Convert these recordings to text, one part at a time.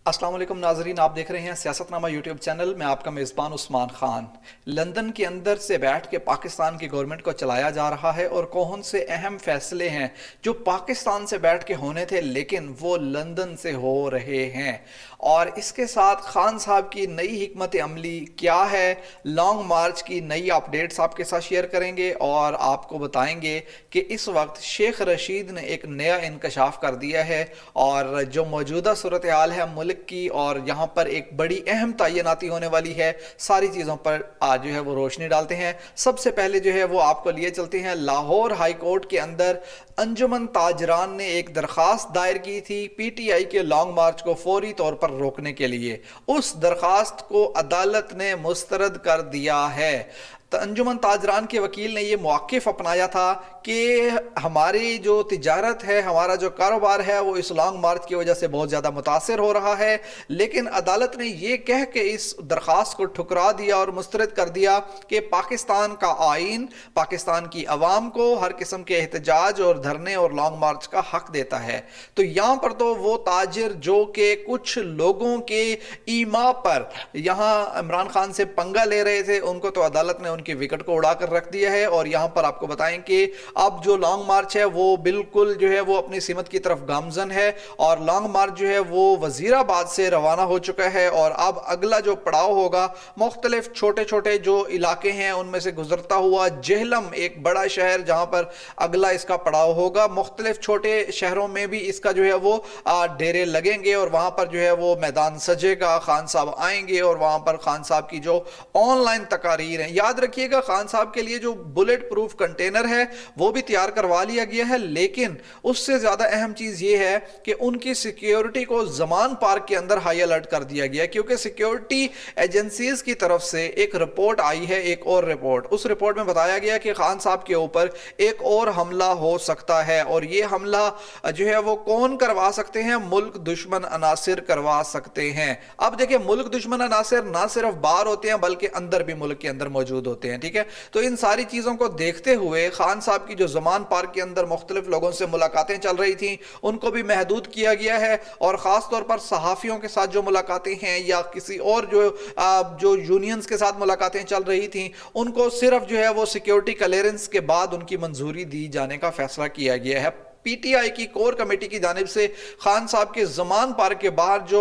अस्सलाम वालेकुम नाजरीन, आप देख रहे हैं सियासतनामा यूट्यूब चैनल। मैं आपका मेज़बान उस्मान खान। लंदन के अंदर से बैठ के पाकिस्तान की गवर्नमेंट को चलाया जा रहा है और कौन से अहम फैसले हैं जो पाकिस्तान से बैठ के होने थे लेकिन वो लंदन से हो रहे हैं। और इसके साथ खान साहब की नई हिकमत अमली क्या है, लॉन्ग मार्च की नई अपडेट्स आपके साथ शेयर करेंगे और आपको बताएंगे कि इस वक्त शेख रशीद ने एक नया इंकशाफ कर दिया है और जो मौजूदा सूरत हाल है मुल्क की, और यहाँ पर एक बड़ी अहम तैनाती होने वाली है। सारी चीज़ों पर आज जो है वो रोशनी डालते हैं। सबसे पहले जो है वो आपको लिए चलते हैं लाहौर हाई कोर्ट के अंदर। अंजुमन ताजरान ने एक दरखास्त दायर की थी पीटीआई के लॉन्ग मार्च को फौरी तौर पर रोकने के लिए। उस दरखास्त को अदालत ने मुस्तरद कर दिया है। तो अंजुमन ताजरान के वकील ने यह मौक़िफ़ अपनाया था कि हमारी जो तिजारत है, हमारा जो कारोबार है वो इस लॉन्ग मार्च की वजह से बहुत ज़्यादा मुतासर हो रहा है। लेकिन अदालत ने यह कह के इस दरख्वास्त को ठुकरा दिया और मुस्तरद कर दिया कि पाकिस्तान का आइन पाकिस्तान की अवाम को हर किस्म के एहतजाज और धरने और लॉन्ग मार्च का हक देता है। तो यहाँ पर तो वो ताजिर जो कि कुछ लोगों के ईमा पर यहाँ इमरान खान से पंगा ले रहे थे, उनको तो अदालत ने उनकी विकेट को उड़ाकर रख दिया है। और यहां पर आपको बताएं कि अब जो लॉन्ग मार्च है वो बिल्कुल जो है वो अपनी सिमत की तरफ गामजन है और लॉन्ग मार्च जो है वो वजीराबाद से रवाना हो चुका है। और अब अगला जो पड़ाव होगा मुख्तलिफ छोटे छोटे जो इलाके हैं उनमें से गुजरता हुआ जेहलम एक बड़ा शहर जहां पर अगला इसका पड़ाव होगा। मुख्तलिफ छोटे शहरों में भी इसका जो है वो डेरे लगेंगे और वहां पर जो है वो मैदान सजेगा, खान साहब आएंगे और वहां पर खान साहब की जो ऑनलाइन तकारीर है, याद रखिएगा खान साहब के लिए जो बुलेट प्रूफ कंटेनर है वो भी तैयार करवा लिया गया है। लेकिन उससे ज्यादा अहम चीज ये है कि उनकी सिक्योरिटी को जमान पार्क के अंदर हाई अलर्ट कर दिया गया, क्योंकि सिक्योरिटी एजेंसीज की तरफ से एक रिपोर्ट आई है, एक और रिपोर्ट। उस रिपोर्ट में बताया गया कि खान साहब के ऊपर एक और हमला हो सकता है और ये हमला जो है वो कौन करवा सकते हैं? मुल्क दुश्मन अनासिर करवा सकते हैं। अब देखिए, मुल्क दुश्मन अनासिर ना सिर्फ बाहर होते हैं बल्कि अंदर भी मुल्क के अंदर मौजूद होते हैं, ठीक है। तो इन सारी चीजों को देखते हुए खान साहब की जो जमान पार्क के अंदर मुख्तलिफ लोगों से मुलाकातें चल रही थी उनको भी महदूद किया गया है और खास तौर पर सहाफियों के साथ जो मुलाकातें हैं या किसी और जो यूनियंस के साथ मुलाकातें चल रही थी उनको सिर्फ जो है वो सिक्योरिटी क्लियरेंस के बाद उनकी मंजूरी दी जाने का फैसला किया गया है। पीटीआई की कोर कमेटी की जानिब से खान साहब के जमान पार्क के बाहर जो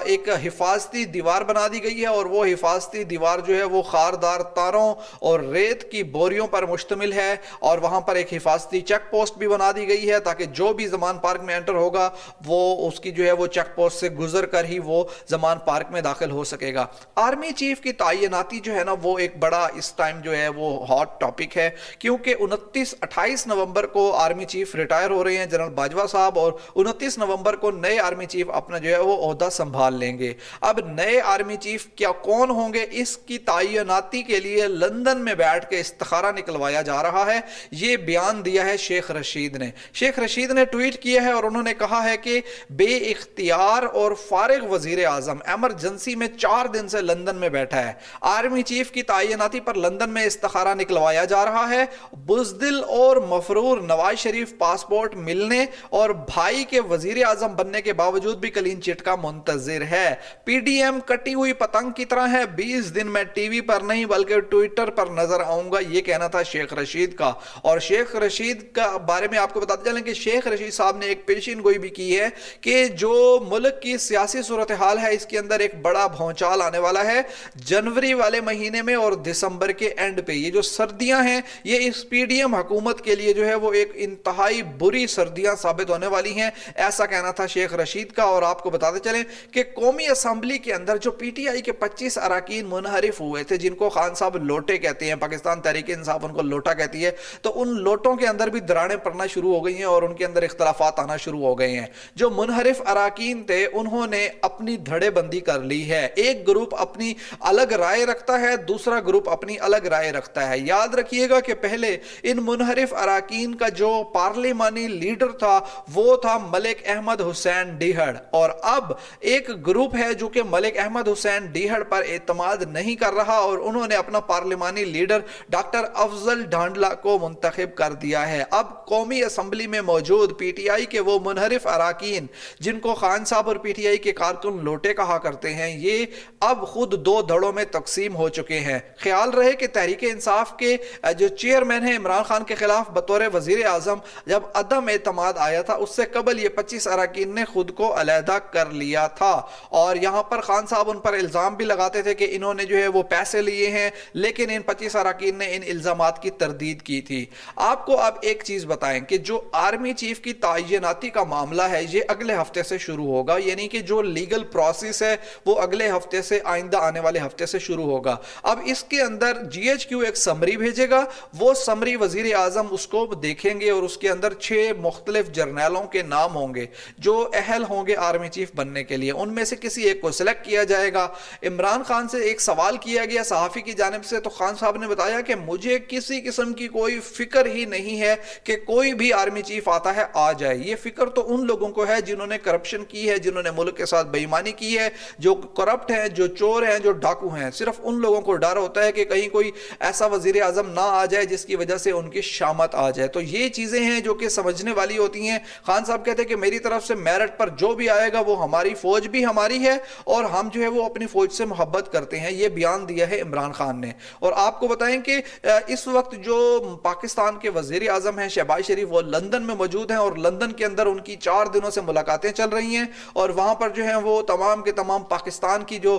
एक हिफाजती दीवार बना दी गई है और वो हिफाजती दीवार जो है वो खारदार तारों और रेत की बोरियों पर मुश्तमिल है और वहां पर एक हिफाजती चेक पोस्ट भी बना दी गई है ताकि जो भी जमान पार्क में एंटर होगा वो उसकी जो है वो चेक पोस्ट से गुजर कर ही वो जमान पार्क में दाखिल हो सकेगा। आर्मी चीफ की तैनाती जो है ना वो एक बड़ा इस टाइम जो है वो हॉट टॉपिक है, क्योंकि 29-28 नवंबर को आर्मी चीफ रिटायर हो रहे हैं जनरल बाजवा साहब और 29 नवंबर को नए आर्मी चीफ अपना जो है वो ओहदा संभाल लेंगे। अब नए आर्मी चीफ क्या कौन होंगे, इसकी तैनाती के लिए लंदन में बैठ के इस्तिखारा निकलवाया जा रहा है। ये बयान दिया है शेख रशीद ने। शेख रशीद ने ट्वीट किया है और उन्होंने कहा है कि बे इख्तियार और फारिग वजीर आजम एमरजेंसी में 4 दिन से लंदन में बैठा है। आर्मी चीफ की तैनाती पर लंदन में इस्तिखारा निकलवाया जा रहा है। बुज़दिल और मफरूर नवाज शरीफ पासपोर्ट मिलने और भाई के वजीर आजम बनने के बावजूद भी क्लीन चिट का मुंतजिर है। पीडीएम कटी हुई पतंग की तरह है, 20 दिन में टीवी पर नहीं बल्कि ट्विटर पर नजर आऊंगा, यह कहना था शेख रशीद का। और शेख रशीद का बारे में आपको बताते चलें कि शेख रशीद साहब ने एक पेशीन गोई भी की है कि जो मुल्क की सियासी सूरत हाल है इसके अंदर एक बड़ा भौचाल आने वाला है जनवरी वाले महीने में और दिसंबर के एंड पे। ये जो सर्दियां हैं ये इस पीडीएम हुकूमत के लिए जो है वो एक इंतहाई बुरी सर्दियां साबित होने वाली हैं, ऐसा कहना था शेख रशीद का। और आपको बताते चलें कि कौमी असम्बली के अंदर जो पीटीआई के 25 अरकान मुनहरिफ हुए थे जिनको खान साहब लोटे कहते हैं, पाकिस्तान तहरीक इंसाफ उनको लोटा कहती है, तो उन लोटों के अंदर भी दरारें पड़ना शुरू हो गई हैं और उनके अंदर इख्तलाफात आना शुरू हो गए हैं। जो मुनहरिफ अरकान थे उन्होंने अपनी धड़ेबंदी कर ली है। एक ग्रुप अपनी अलग राय रखता है, दूसरा ग्रुप अपनी अलग राय रखता है। याद रखिएगा कि पहले इन मुनहरिफ अरकान का जो पार्लियामानी پارلیمانی لیڈر تھا وہ تھا ملک احمد حسین ڈیہڑ، اور اب ایک گروپ ہے جو کہ ملک احمد حسین ڈیہڑ پر اعتماد نہیں کر رہا اور انہوں نے اپنا پارلیمانی لیڈر ڈاکٹر افضل ڈھانڈلہ کو منتخب کر دیا ہے۔ اب قومی اسمبلی میں موجود پی ٹی آئی کے وہ منحرف اراکین جن کو خان صاحب اور پی ٹی آئی کے کارکن لوٹے کہا کرتے ہیں، یہ اب خود دو دھڑوں میں تقسیم ہو چکے ہیں۔ خیال رہے کہ تحریک انصاف کے جو چیئرمین ہیں عمران خان کے خلاف بطور وزیر اعظم جب عدم اعتماد آیا تھا، اس سے قبل یہ 25 اراکین نے خود کو علیحدہ کر لیا تھا، اور یہاں پر خان صاحب ان پر الزام بھی لگاتے تھے کہ انہوں نے جو ہے وہ پیسے لیے ہیں، لیکن ان 25 اراکین نے ان الزامات کی تردید کی تھی۔ آپ کو اب ایک چیز بتائیں کہ جو آرمی چیف کی تعیناتی کا معاملہ ہے یہ اگلے ہفتے سے شروع ہوگا، یعنی کہ جو لیگل پروسیس ہے وہ اگلے ہفتے سے آئندہ آنے والے ہفتے سے شروع ہوگا۔ اب اس کے اندر جی ایچ کیو ایک سمری بھیجے گا، وہ سمری وزیر اعظم اس کو دیکھیں گے اور اس کے اندر 6 مختلف جرنیلوں کے نام ہوں گے جو اہل ہوں گے آرمی چیف بننے کے لیے، ان میں سے کسی ایک کو سلیکٹ کیا جائے گا۔ عمران خان سے ایک سوال کیا گیا صحافی کی جانب سے، تو خان صاحب نے بتایا کہ مجھے کسی قسم کی کوئی فکر ہی نہیں ہے کہ کوئی بھی آرمی چیف آتا ہے آ جائے، یہ فکر تو ان لوگوں کو ہے جنہوں نے کرپشن کی ہے، جنہوں نے ملک کے ساتھ بے ایمانی کی ہے، جو کرپٹ ہیں، جو چور ہیں، جو ڈاکو ہیں، صرف ان لوگوں کو ڈر ہوتا ہے کہ کہیں کوئی ایسا وزیر اعظم نہ آ جائے جس کی وجہ سے ان کی شامت آ جائے۔ تو یہ چیزیں ہیں جو کہ سمجھنے والی ہوتی ہیں۔ خان صاحب کہتے ہیں کہ میری طرف سے میرٹ پر جو بھی آئے گا وہ ہماری فوج بھی ہماری ہے اور ہم جو ہے وہ اپنی فوج سے محبت کرتے ہیں، یہ بیان دیا ہے عمران خان نے۔ اور آپ کو بتائیں کہ اس وقت جو پاکستان کے وزیر اعظم ہیں شہباز شریف، وہ لندن میں موجود ہیں اور لندن کے اندر ان کی 4 دنوں سے ملاقاتیں چل رہی ہیں، اور وہاں پر جو ہیں وہ تمام کے تمام پاکستان کی جو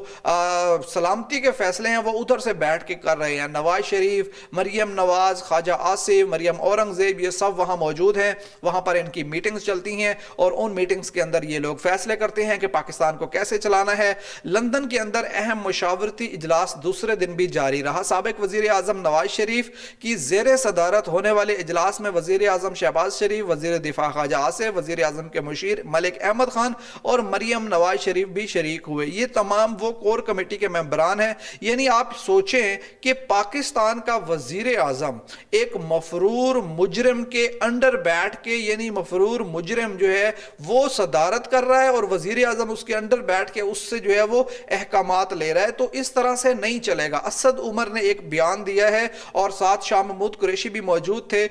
سلامتی کے فیصلے ہیں وہ ادھر سے بیٹھ کے کر رہے ہیں۔ نواز شریف، مریم نواز، خواجہ آصف، مریم اورنگزیب، یہ سب وہاں موجود ہیں، وہاں پر ان کی میٹنگز چلتی ہیں اور ان میٹنگز کے اندر یہ لوگ فیصلے کرتے ہیں کہ پاکستان کو کیسے چلانا ہے۔ لندن کے اندر اہم مشاورتی اجلاس دوسرے دن بھی جاری رہا۔ سابق وزیر اعظم نواز شریف کی زیر صدارت ہونے والے اجلاس میں وزیر اعظم شہباز شریف، وزیر دفاع خواجہ آصف، وزیر اعظم کے مشیر ملک احمد خان اور مریم نواز شریف بھی شریک ہوئے۔ یہ تمام وہ کور کمیٹی کے ممبران ہیں۔ یعنی آپ سوچیں کہ پاکستان کا وزیر اعظم ایک مفرور مجرم کے انڈر بیٹھ کے، یعنی مفرور مجرم جو ہے وہ صدارت کر رہا ہے اور وزیر اعظم اس کے انڈر بیٹھ کے اس سے جو ہے وہ احکامات لے رہا ہے، تو اس طرح سے نہیں چلے گا۔ اسد عمر نے ایک بیان دیا ہے اور ساتھ شاہ محمود قریشی بھی موجود تھے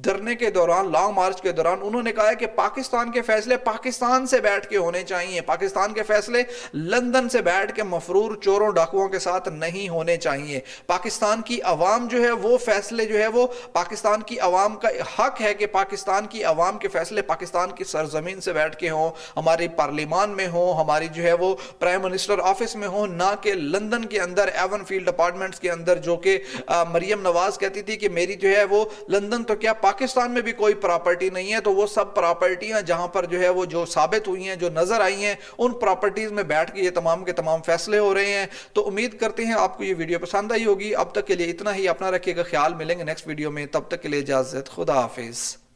دھرنے کے دوران، لانگ مارچ کے دوران۔ انہوں نے کہا ہے کہ پاکستان کے فیصلے پاکستان سے بیٹھ کے ہونے چاہیے، پاکستان کے فیصلے لندن سے بیٹھ کے مفرور چوروں ڈاکوؤں کے ساتھ نہیں ہونے چاہیے۔ پاکستان کی عوام جو ہے وہ فیصلے جو ہے وہ پاکستان کی عوام کا حق ہے کہ پاکستان کی عوام کے فیصلے پاکستان کی سرزمین سے بیٹھ کے ہوں، ہماری پارلیمان میں ہوں، ہماری جو ہے وہ پرائم منسٹر آفس میں ہوں، نہ کہ لندن کے اندر ایون فیلڈ اپارٹمنٹس کے اندر، جو کہ مریم نواز کہتی تھی کہ میری جو ہے وہ لندن تو کیا پاکستان میں بھی کوئی پراپرٹی نہیں ہے، تو وہ سب پراپرٹیاں جہاں پر جو ہے وہ جو ثابت ہوئی ہیں، جو نظر آئی ہیں، ان پراپرٹیز میں بیٹھ کے یہ تمام کے تمام فیصلے ہو رہے ہیں۔ تو امید کرتے ہیں آپ کو یہ ویڈیو پسند آئی ہوگی۔ اب تک کے لیے اتنا ہی، اپنا رکھیے گا خیال، ملیں گے نیکسٹ ویڈیو میں، تب تک کے لیے اجازت، خدا حافظ۔